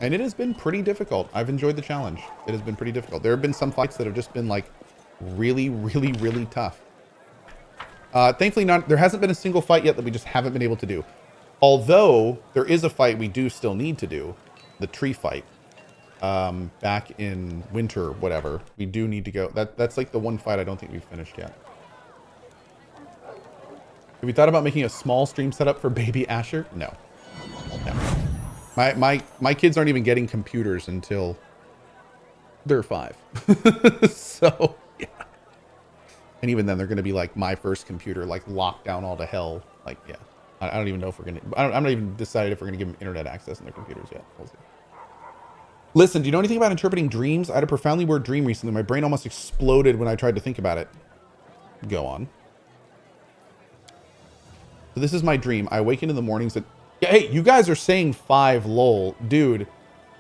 And it has been pretty difficult. I've enjoyed the challenge. It has been pretty difficult. There have been some fights that have just been like really, really, really tough. Thankfully, there hasn't been a single fight yet that we just haven't been able to do. Although there is a fight we do still need to do, the tree fight. Back in winter, whatever. We do need to go. That's like the one fight I don't think we've finished yet. Have you thought about making a small stream setup for baby Asher? No. No. My kids aren't even getting computers until they're 5. So, yeah. And even then, they're going to be like my first computer, like locked down all to hell. Like, yeah. I don't even know if we're going to... I'm not even decided if we're going to give them internet access on their computers yet. We'll see. Listen, do you know anything about interpreting dreams? I had a profoundly weird dream recently. My brain almost exploded when I tried to think about it. Go on. So this is my dream. I awaken in the mornings that... Hey, you guys are saying 5 lol. Dude,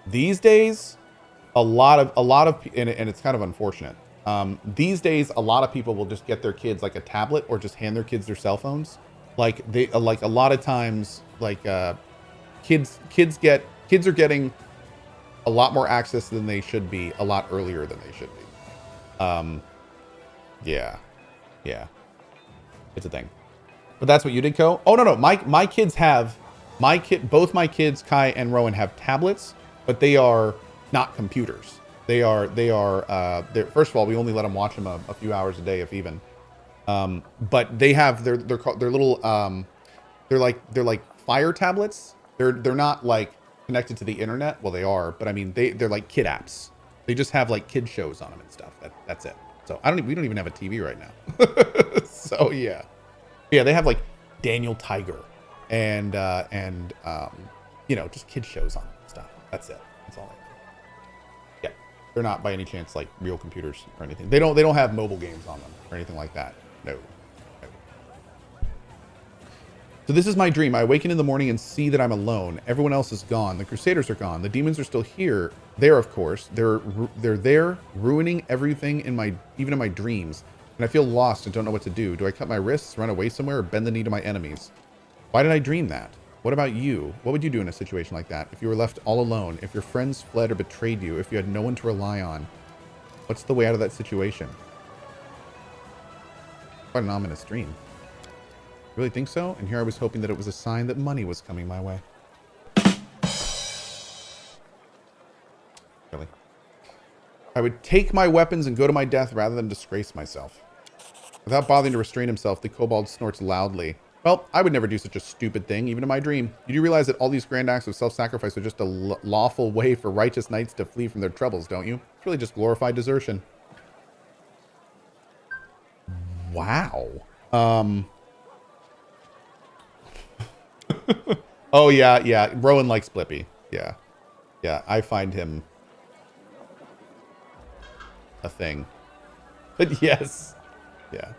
these days, a lot of and it's kind of unfortunate. These days, a lot of people will just get their kids like a tablet or just hand their kids their cell phones. Like they like a lot of times, like kids are getting a lot more access than they should be, a lot earlier than they should be. Yeah, it's a thing. But that's what you did, Cohh? Oh no, my kids have both my kids, Kai and Rowan, have tablets, but they are not computers. They're first of all, we only let them watch them a few hours a day, if even. But they have they're little they're like Fire tablets. They're not like connected to the internet. Well, they are, but I mean they're like kid apps. They just have like kid shows on them and stuff. That's it. So we don't even have a TV right now. So yeah, they have like Daniel Tiger and you know, just kid shows on them and stuff. That's it. That's all they have. Yeah, they're not by any chance like real computers or anything. They don't have mobile games on them or anything like that. No. So this is my dream. I awaken in the morning and see that I'm alone. Everyone else is gone. The Crusaders are gone. The demons are still here. There, of course. They're there, ruining everything even in my dreams. And I feel lost and don't know what to do. Do I cut my wrists, run away somewhere, or bend the knee to my enemies? Why did I dream that? What about you? What would you do in a situation like that? If you were left all alone, if your friends fled or betrayed you, if you had no one to rely on, what's the way out of that situation? Quite an ominous dream. Really think so? And here I was hoping that it was a sign that money was coming my way. Really? I would take my weapons and go to my death rather than disgrace myself. Without bothering to restrain himself, the kobold snorts loudly. Well, I would never do such a stupid thing, even in my dream. You do realize that all these grand acts of self-sacrifice are just a lawful way for righteous knights to flee from their troubles, don't you? It's really just glorified desertion. Wow. Oh, yeah. Rowan likes Blippi. Yeah. I find him a thing. But yes. Yeah.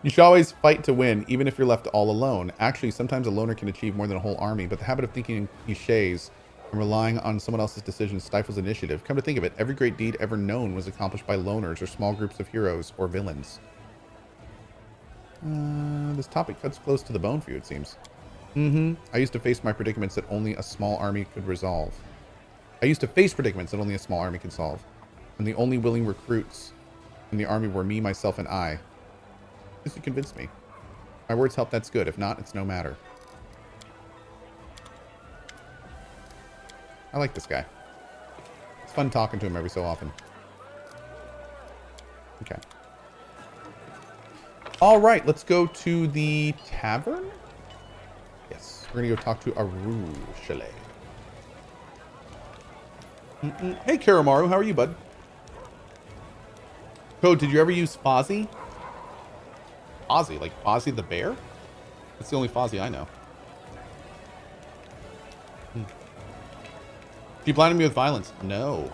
You should always fight to win, even if you're left all alone. Actually, sometimes a loner can achieve more than a whole army, but the habit of thinking in cliches and relying on someone else's decisions stifles initiative. Come to think of it, every great deed ever known was accomplished by loners or small groups of heroes or villains. This topic cuts close to the bone for you, it seems. I used to face my predicaments that only a small army could resolve. And the only willing recruits in the army were me, myself, and I. This you convinced me. My words help, that's good. If not, it's no matter. I like this guy. It's fun talking to him every so often. Okay. All right, let's go to the tavern. Yes, we're gonna go talk to Arueshalae. Hey, Karamaru, how are you, bud? Cohh, did you ever use Fozzie? Fozzie, like Fozzie the bear? That's the only Fozzie I know. You blinded me with violence. No.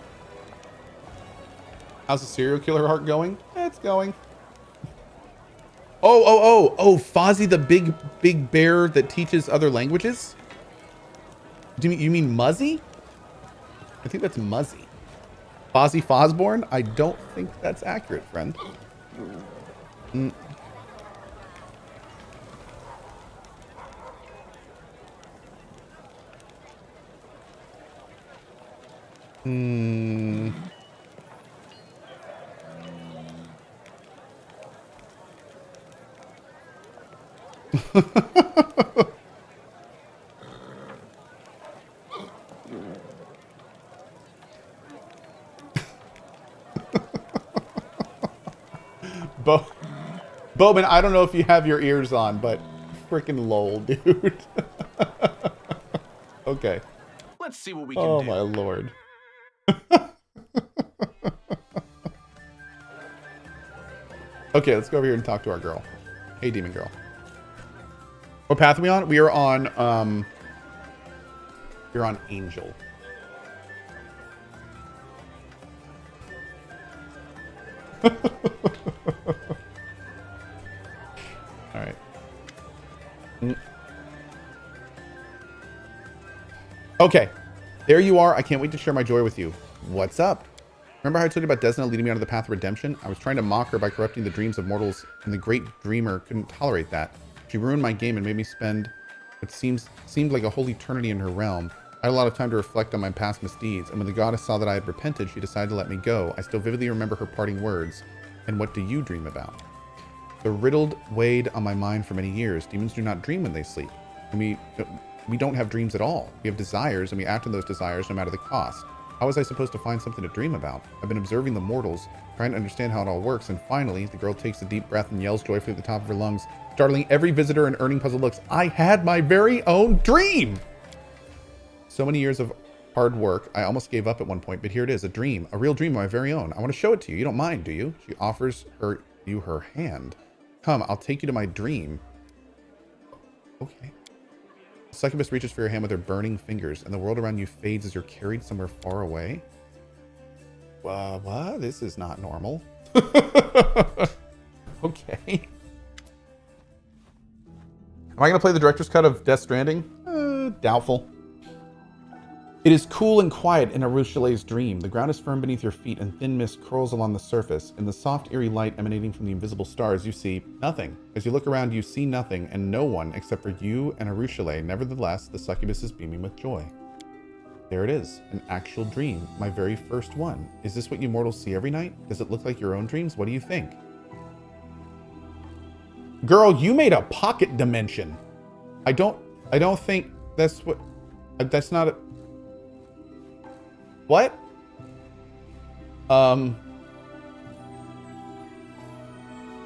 How's the serial killer arc going? It's going. Oh, Fozzie the big bear that teaches other languages? Do you mean Muzzy? I think that's Muzzy. Fozzie Fosborn? I don't think that's accurate, friend. Hmm. Bo Bowman, I don't know if you have your ears on, but freaking lol, dude. Okay. Let's see what we can Oh do. my lord. Okay, let's go over here and talk to our girl. Hey, demon girl. What path are we on? We are on, you're on Angel. Alright. Okay. There you are. I can't wait to share my joy with you. What's up? Remember how I told you about Desna leading me onto the path of redemption? I was trying to mock her by corrupting the dreams of mortals, and the great dreamer couldn't tolerate that. She ruined my game and made me spend what seemed like a whole eternity in her realm. I had a lot of time to reflect on my past misdeeds, and when the goddess saw that I had repented, she decided to let me go. I still vividly remember her parting words. And what do you dream about? The riddled weighed on my mind for many years. Demons do not dream when they sleep. And we don't have dreams at all. We have desires, and we act on those desires no matter the cost. How was I supposed to find something to dream about? I've been observing the mortals, trying to understand how it all works, and finally, the girl takes a deep breath and yells joyfully at the top of her lungs, startling every visitor and earning puzzled looks. I had my very own dream! So many years of hard work, I almost gave up at one point, but here it is, a dream, a real dream of my very own. I want to show it to you. You don't mind, do you? She offers you her hand. Come, I'll take you to my dream. Okay. The succubus reaches for your hand with her burning fingers, and the world around you fades as you're carried somewhere far away. What? This is not normal. Okay. Am I going to play the director's cut of Death Stranding? Doubtful. It is cool and quiet in Arueshalae's dream. The ground is firm beneath your feet, and thin mist curls along the surface. In the soft, eerie light emanating from the invisible stars, you see nothing. As you look around, you see nothing and no one except for you and Arueshalae. Nevertheless, the succubus is beaming with joy. There it is, an actual dream, my very first one. Is this what you mortals see every night? Does it look like your own dreams? What do you think? Girl, you made a pocket dimension. I don't think that's what... That's not a... What?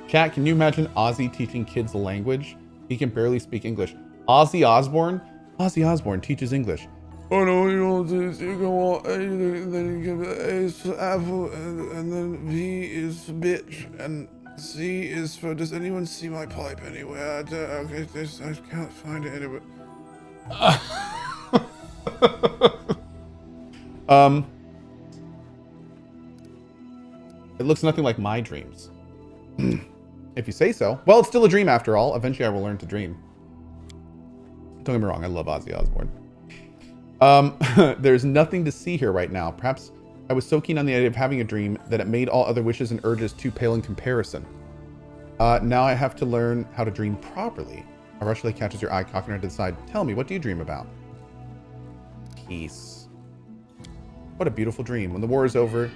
Chat, can you imagine Ozzy teaching kids a language? He can barely speak English. Ozzy Osbourne? Ozzy Osbourne teaches English. Oh no, you know, you can want anything, then you give A is for apple, and then B is bitch, and C is for, does anyone see my pipe anywhere? Okay, I can't find it anywhere. It looks nothing like my dreams. If you say so. Well, it's still a dream after all. Eventually I will learn to dream. Don't get me wrong, I love Ozzy Osbourne. There's nothing to see here right now. Perhaps I was so keen on the idea of having a dream that it made all other wishes and urges too pale in comparison. Now I have to learn how to dream properly. Arueshalae catches your eye, cocking her to the side. Tell me, what do you dream about? Peace. What a beautiful dream. When the war is over,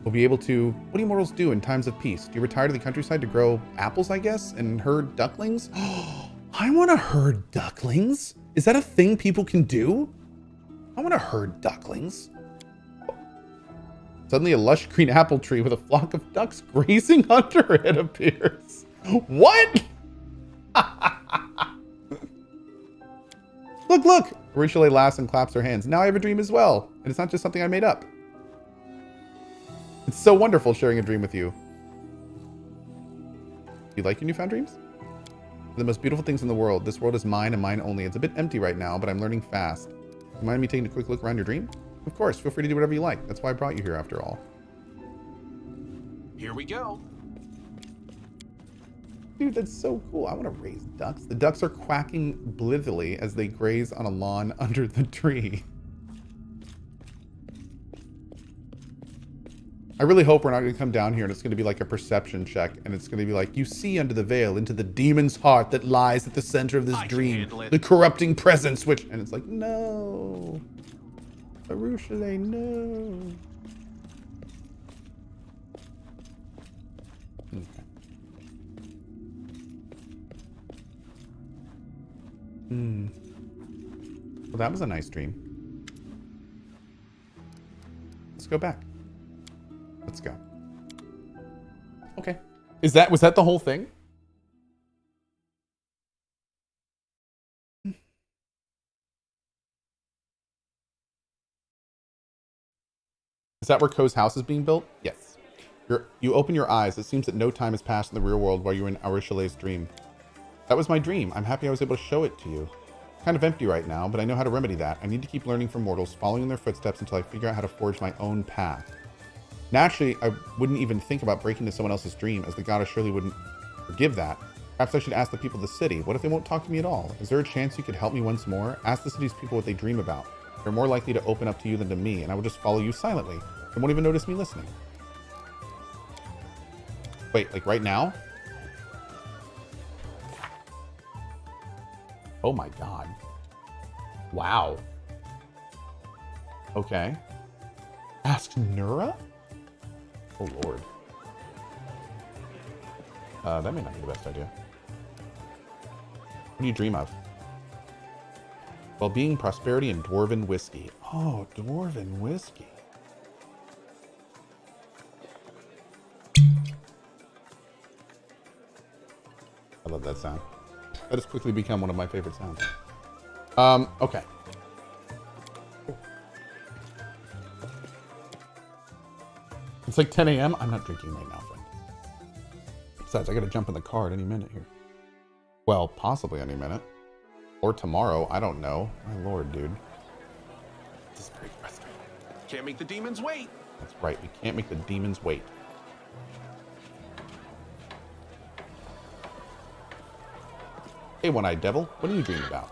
we'll be able to... What do you mortals do in times of peace? Do you retire to the countryside to grow apples, I guess? And herd ducklings? I want to herd ducklings. Is that a thing people can do? I want to herd ducklings. Suddenly a lush green apple tree with a flock of ducks grazing under it appears. What? Look! Arueshalae laughs and claps her hands. Now I have a dream as well. And it's not just something I made up. It's so wonderful sharing a dream with you. Do you like your newfound dreams? The most beautiful things in the world. This world is mine and mine only. It's a bit empty right now, but I'm learning fast. You mind me taking a quick look around your dream? Of course, feel free to do whatever you like. That's why I brought you here after all. Here we go. Dude, that's so cool. I want to raise ducks. The ducks are quacking blithely as they graze on a lawn under the tree. I really hope we're not going to come down here and it's going to be like a perception check. And it's going to be like, you see under the veil into the demon's heart that lies at the center of this dream. The corrupting presence, which... And it's like, no. Arueshalae, no. Okay. Well, that was a nice dream. Let's go back. Let's go. Okay. Was that the whole thing? Is that where Cohh's house is being built? Yes. You open your eyes. It seems that no time has passed in the real world while you were in Arueshalae's dream. That was my dream. I'm happy I was able to show it to you. It's kind of empty right now, but I know how to remedy that. I need to keep learning from mortals, following in their footsteps until I figure out how to forge my own path. Naturally, I wouldn't even think about breaking into someone else's dream, as the goddess surely wouldn't forgive that. Perhaps I should ask the people of the city. What if they won't talk to me at all? Is there a chance you could help me once more? Ask the city's people what they dream about. They're more likely to open up to you than to me, and I will just follow you silently. They won't even notice me listening. Wait, like right now? Oh my god. Wow. Okay. Ask Nurah? Oh lord. That may not be the best idea. What do you dream of? Well-being, prosperity, and dwarven whiskey. Oh, dwarven whiskey. I love that sound. That has quickly become one of my favorite sounds. Okay. It's like 10 a.m. I'm not drinking right now, friend. Besides, I gotta jump in the car at any minute here. Well, possibly any minute. Or tomorrow, I don't know. My lord, dude. This is very frustrating. Can't make the demons wait. That's right, we can't make the demons wait. Hey, one-eyed devil, what are you dreaming about?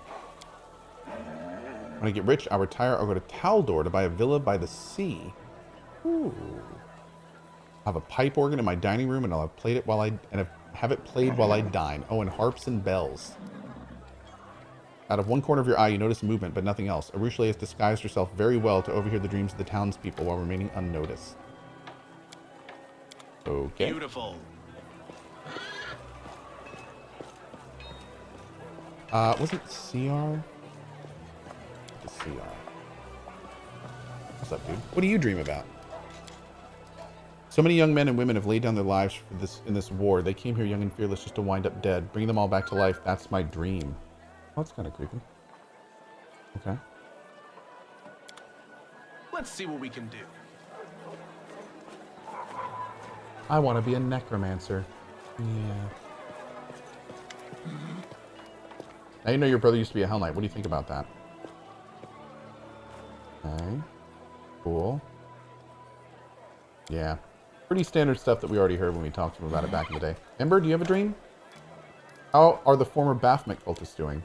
When I get rich, I'll retire. I'll go to Taldor to buy a villa by the sea. Ooh. I'll have a pipe organ in my dining room, and I'll have played it while have it played while I dine. Oh, and harps and bells. Out of one corner of your eye, you notice movement, but nothing else. Arueshalae has disguised herself very well to overhear the dreams of the townspeople while remaining unnoticed. Okay. Beautiful. Wasn't CR? The CR. What's up, dude? What do you dream about? So many young men and women have laid down their lives for in this war. They came here young and fearless just to wind up dead. Bring them all back to life. That's my dream. Oh, that's kind of creepy. Okay. Let's see what we can do. I want to be a necromancer. Yeah. Now you know your brother used to be a Hell Knight. What do you think about that? Okay. Cool. Yeah. Pretty standard stuff that we already heard when we talked to him about it back in the day. Ember, do you have a dream? How are the former Baphomet cultists doing?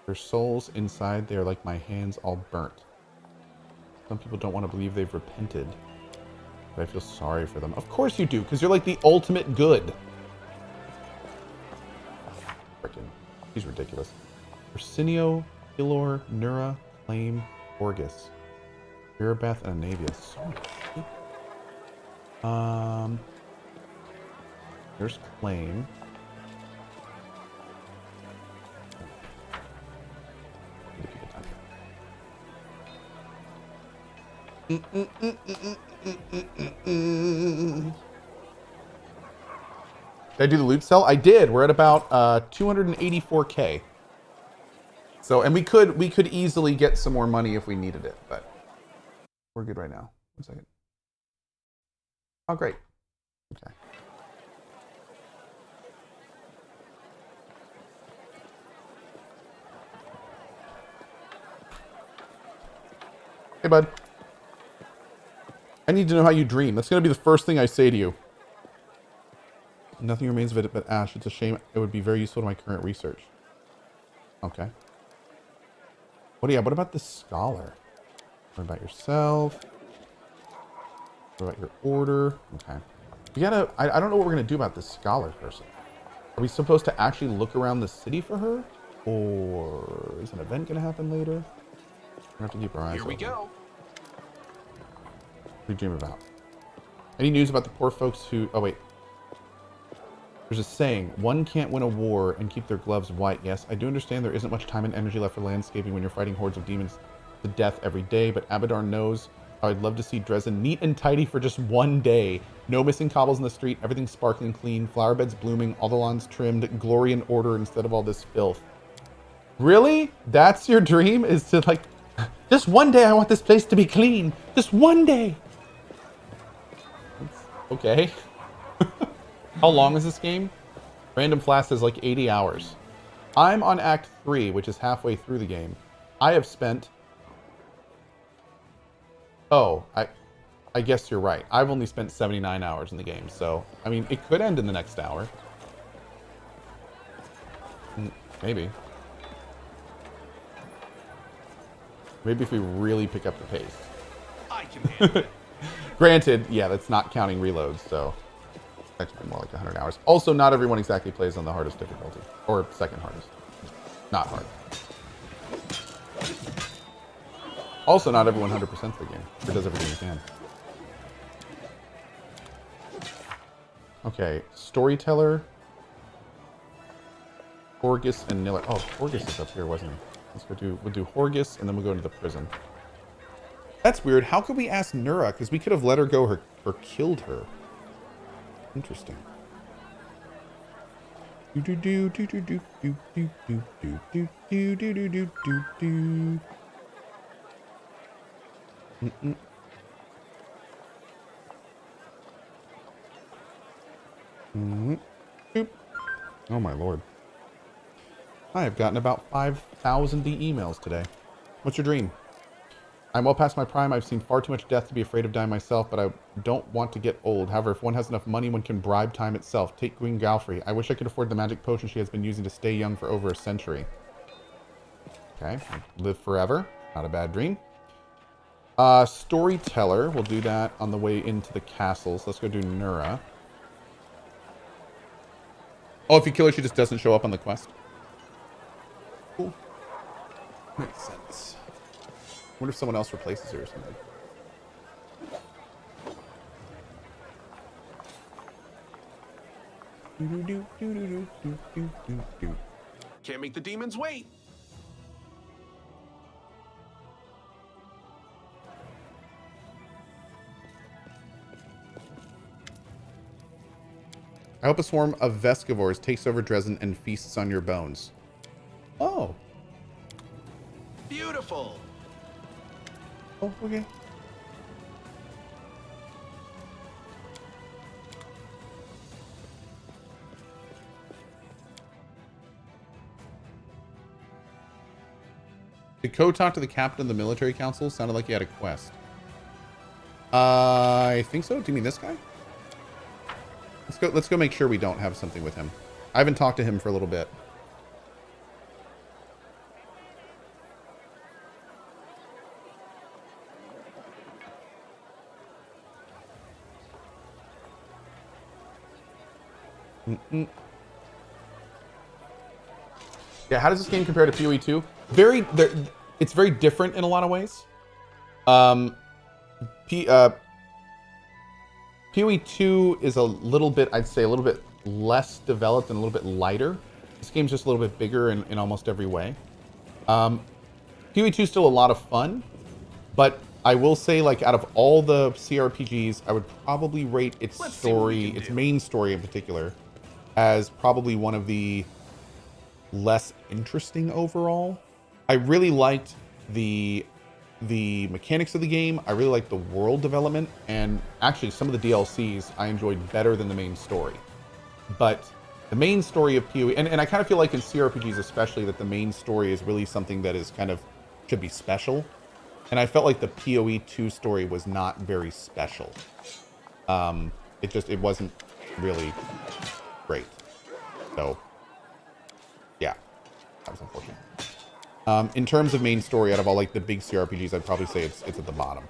Their souls inside, they are like my hands all burnt. Some people don't want to believe they've repented. But I feel sorry for them. Of course you do, because you're like the ultimate good. Frickin'. He's ridiculous. Ursinio, Hilor, Nurah, Claim, Horgus. Mirabeth, and Anavia. So many. Here's Claim. Did I do the loot cell? I did. We're at about 284k. So, and we could easily get some more money if we needed it, but we're good right now. 1 second. Oh, great. Okay. Hey, bud. I need to know how you dream. That's going to be the first thing I say to you. Nothing remains of it but ash. It's a shame. It would be very useful to my current research. Okay. What about the scholar? What about yourself? What about your order? Okay. We gotta... I don't know what we're going to do about this scholar person. Are we supposed to actually look around the city for her? Or is an event going to happen later? We have to keep our eyes Here we open. go. What do you dream about? Any news about the poor folks who... Oh, wait. There's a saying, one can't win a war and keep their gloves white. Yes, I do understand there isn't much time and energy left for landscaping when you're fighting hordes of demons to death every day, but Abadar knows how I'd love to see Drezen neat and tidy for just one day. No missing cobbles in the street, everything sparkling clean, flower beds blooming, all the lawns trimmed, glory and order instead of all this filth. Really? That's your dream? Is to like, just one day I want this place to be clean. Just one day. Okay. How long is this game? Random Flash says like 80 hours. I'm on Act 3, which is halfway through the game. I have spent... Oh, I guess you're right. I've only spent 79 hours in the game, so... I mean, it could end in the next hour. Maybe. Maybe if we really pick up the pace. I can handle it. Granted, yeah, that's not counting reloads, so... Actually, more like 100 hours. Also, not everyone exactly plays on the hardest difficulty. Or second hardest. Not hard. Also, not everyone 100%s the game. Or does everything you can. Okay, Storyteller. Horgus and Nurah. Oh, Horgus is up here, wasn't he? Let's go do... We'll do Horgus, and then we'll go into the prison. That's weird. How could we ask Nurah? Because we could have let her go or killed her. Interesting. Do do do do do do do do do do do do do do do do. Boop. Oh my lord. I have gotten about 5,000 emails today. What's your dream? I'm well past my prime. I've seen far too much death to be afraid of dying myself, but I don't want to get old. However, if one has enough money, one can bribe time itself. Take Queen Galfrey. I wish I could afford the magic potion she has been using to stay young for over a century. Okay. Live forever. Not a bad dream. Storyteller. We'll do that on the way into the castle. So let's go do Nurah. Oh, if you kill her, she just doesn't show up on the quest. Cool. Makes sense. I wonder if someone else replaces her or something. Can't make the demons wait. I hope a swarm of Vescivores takes over Drezen and feasts on your bones. Oh. Beautiful. Oh, okay. Did Cohh talk to the captain of the military council? Sounded like he had a quest. I think so. Do you mean this guy? Let's go make sure we don't have something with him. I haven't talked to him for a little bit. Yeah, how does this game compare to PoE 2? It's very different in a lot of ways. PoE 2 is a little bit, I'd say, a little bit less developed and a little bit lighter. This game's just a little bit bigger in almost every way. PoE 2 is still a lot of fun, but I will say, like, out of all the CRPGs, I would probably rate its story, its main story in particular, as probably one of the less interesting overall. I really liked the mechanics of the game. I really liked the world development, and actually some of the DLCs I enjoyed better than the main story. But the main story of PoE, and I kind of feel like in CRPGs especially, that the main story is really something that is kind of, should be special. And I felt like the PoE 2 story was not very special. It wasn't really great. So, yeah, that was unfortunate. In terms of main story, out of all like the big CRPGs, I'd probably say it's at the bottom.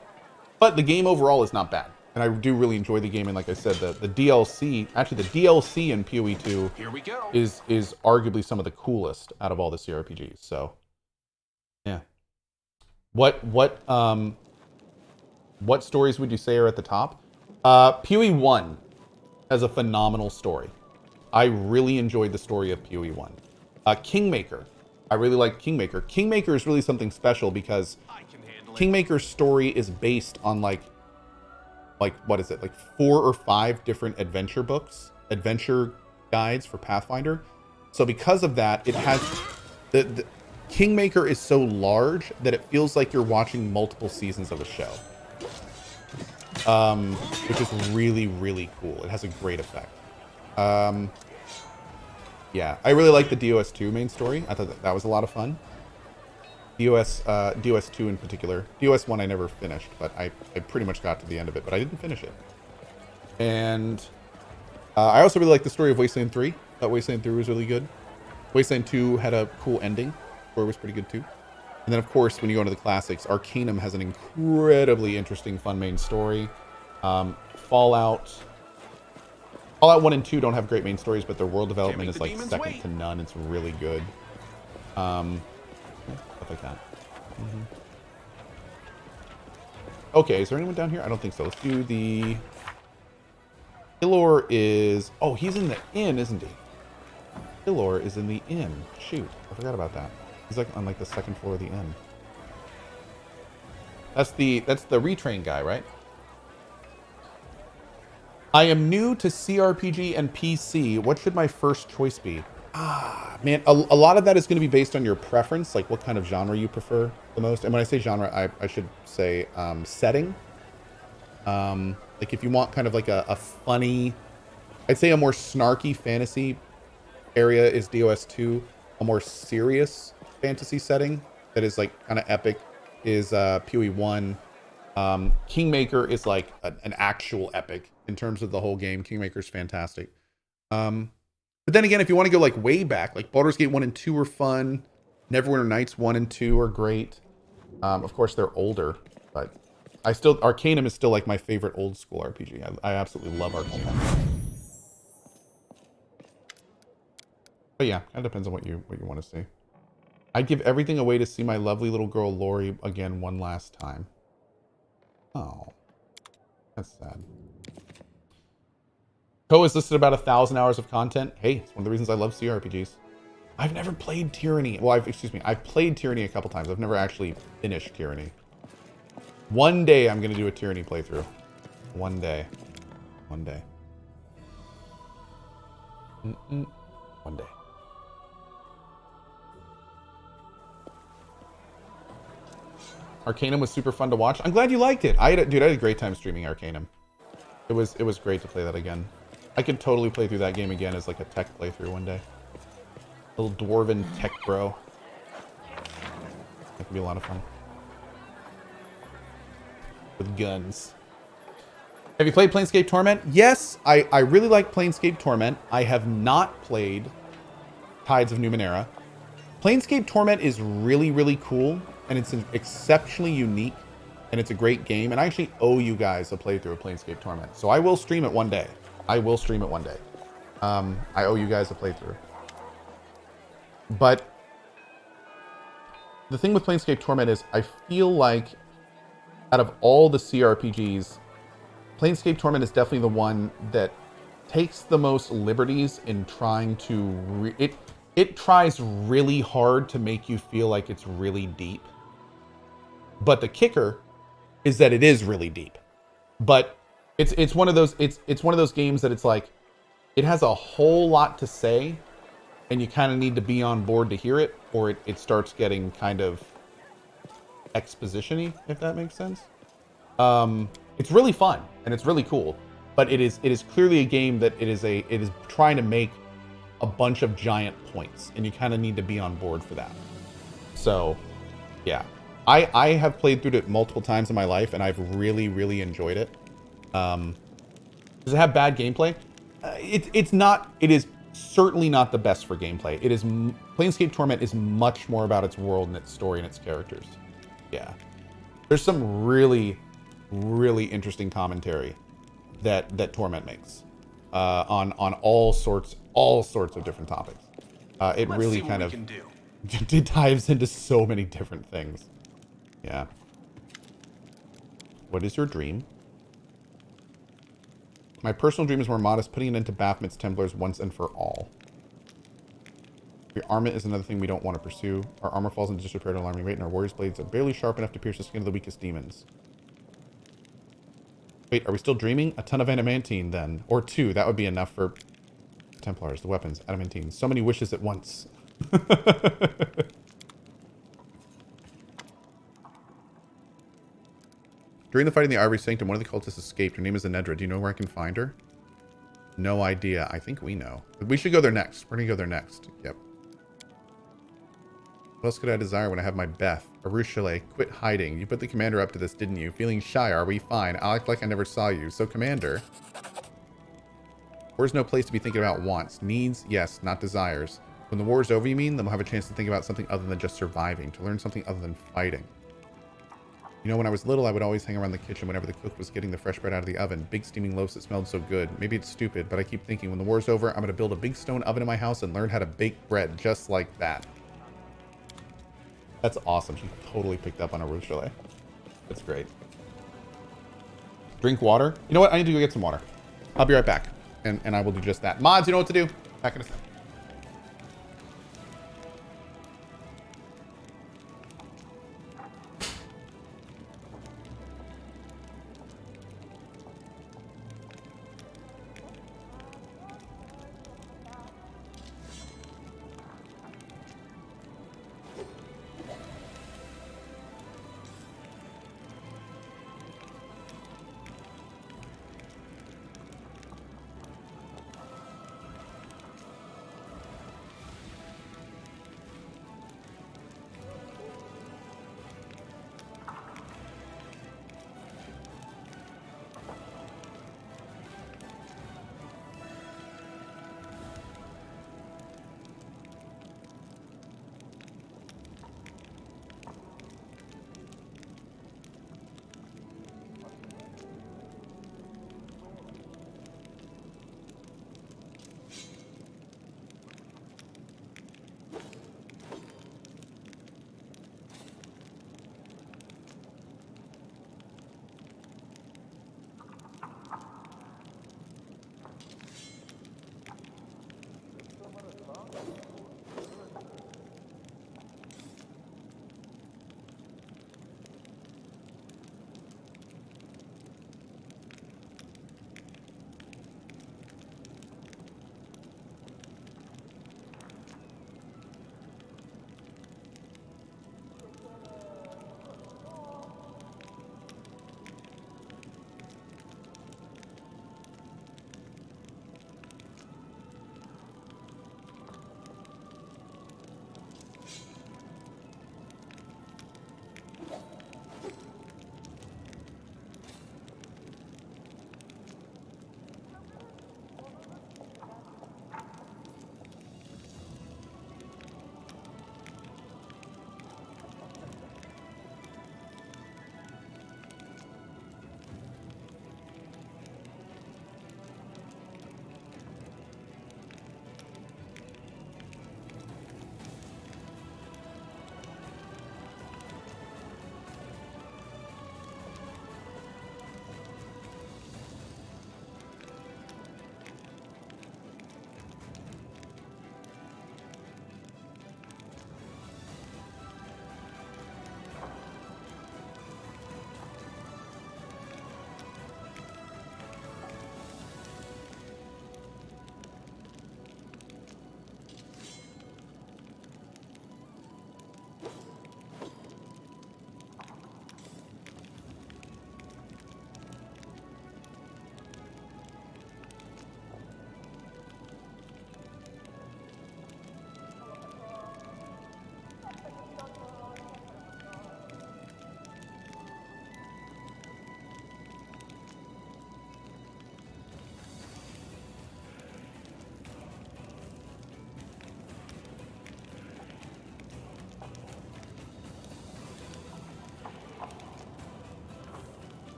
But the game overall is not bad. And I do really enjoy the game. And like I said, the DLC, actually the DLC in PoE 2 Here we go. is arguably some of the coolest out of all the CRPGs. So, yeah. What stories would you say are at the top? PoE 1 has a phenomenal story. I really enjoyed the story of PoE 1. Kingmaker. I really like Kingmaker. Kingmaker is really something special because I can handle it. Kingmaker's story is based on like what is it? Like 4 or 5 different adventure books, adventure guides for Pathfinder. So because of that, it has the Kingmaker is so large that it feels like you're watching multiple seasons of a show. Which is really, really cool. It has a great effect. Yeah, I really like the DOS2 main story. I thought that was a lot of fun. DOS2 in particular. DOS1 I never finished, but I pretty much got to the end of it, but I didn't finish it. And I also really like the story of Wasteland 3. Thought Wasteland 3 was really good. Wasteland 2 had a cool ending. The story was pretty good too. And then, of course, when you go into the classics, Arcanum has an incredibly interesting, fun main story. Fallout 1 and 2 don't have great main stories, but their world development is like second to none. It's really good. Stuff like that. Okay, is there anyone down here? I don't think so. Let's do the... Hilor is... Oh, he's in the inn, isn't he? Hilor is in the inn. Shoot, I forgot about that. He's like on like the second floor of the inn. That's the retrain guy, right? I am new to CRPG and PC. What should my first choice be? Man, a lot of that is going to be based on your preference, like what kind of genre you prefer the most. And when I say genre, I should say setting. Like if you want kind of like a funny, I'd say a more snarky fantasy area is DOS2. A more serious fantasy setting that is like kind of epic is PoE 1. Kingmaker is like an actual epic in terms of the whole game. Kingmaker's fantastic. But then again, if you want to go like way back, like Baldur's Gate 1 and 2 are fun. Neverwinter Nights 1 and 2 are great. Of course, they're older, but Arcanum is still like my favorite old school RPG. I absolutely love Arcanum. But yeah, that depends on what you want to see. I'd give everything away to see my lovely little girl Lori again one last time. Oh, that's sad. Cohh has listed about 1,000 hours of content. Hey, it's one of the reasons I love CRPGs. I've never played Tyranny. Well, I've played Tyranny a couple times. I've never actually finished Tyranny. One day I'm going to do a Tyranny playthrough. One day. One day. One day. Arcanum was super fun to watch. I'm glad you liked it. I had a great time streaming Arcanum. It was great to play that again. I could totally play through that game again as like a tech playthrough one day. Little dwarven tech bro. That could be a lot of fun. With guns. Have you played Planescape Torment? Yes, I really like Planescape Torment. I have not played Tides of Numenera. Planescape Torment is really, really cool, and it's exceptionally unique, and it's a great game, and I actually owe you guys a playthrough of Planescape Torment. So I will stream it one day. I will stream it one day. I owe you guys a playthrough. But the thing with Planescape Torment is I feel like out of all the CRPGs, Planescape Torment is definitely the one that takes the most liberties in trying to... It tries really hard to make you feel like it's really deep. But the kicker is that it is really deep. But it's one of those games that it's like it has a whole lot to say, and you kind of need to be on board to hear it, or it starts getting kind of exposition-y, if that makes sense. It's really fun and it's really cool, but it is clearly a game that it is trying to make a bunch of giant points, and you kind of need to be on board for that. So, yeah, I have played through it multiple times in my life, and I've really, really enjoyed it. Does it have bad gameplay? It is certainly not the best for gameplay. Planescape Torment is much more about its world and its story and its characters. Yeah. There's some really, really interesting commentary that Torment makes on all sorts of different topics. It Let's really see what kind we of can do. it dives into so many different things. Yeah. What is your dream? My personal dream is more modest, putting an end to Baphomet's Templars once and for all. Your armament is another thing we don't want to pursue. Our armor falls into disrepair at an alarming rate, and our warrior's blades are barely sharp enough to pierce the skin of the weakest demons. Wait, are we still dreaming? A ton of adamantine, then. Or 2. That would be enough for Templars, the weapons, adamantine. So many wishes at once. During the fight in the Ivory Sanctum, one of the cultists escaped. Her name is Anedra. Do you know where I can find her? No idea. I think we know. We should go there next. We're going to go there next. Yep. What else could I desire when I have my Beth? Arueshalae, quit hiding. You put the commander up to this, didn't you? Feeling shy, are we? Fine. I'll act like I never saw you. So, commander. War's no place to be thinking about wants. Needs, yes, not desires. When the war's over, you mean? Then we'll have a chance to think about something other than just surviving. To learn something other than fighting. You know, when I was little, I would always hang around the kitchen whenever the cook was getting the fresh bread out of the oven. Big steaming loaves that smelled so good. Maybe it's stupid, but I keep thinking when the war's over, I'm going to build a big stone oven in my house and learn how to bake bread just like that. That's awesome. She totally picked up on Arueshalae. That's great. Drink water. You know what? I need to go get some water. I'll be right back. And I will do just that. Mods, you know what to do. Back in a second.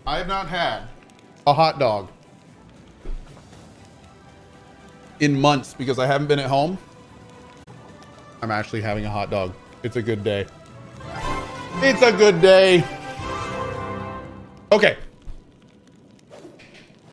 I have not had a hot dog in months because I haven't been at home. I'm actually having a hot dog. It's a good day. It's a good day. Okay.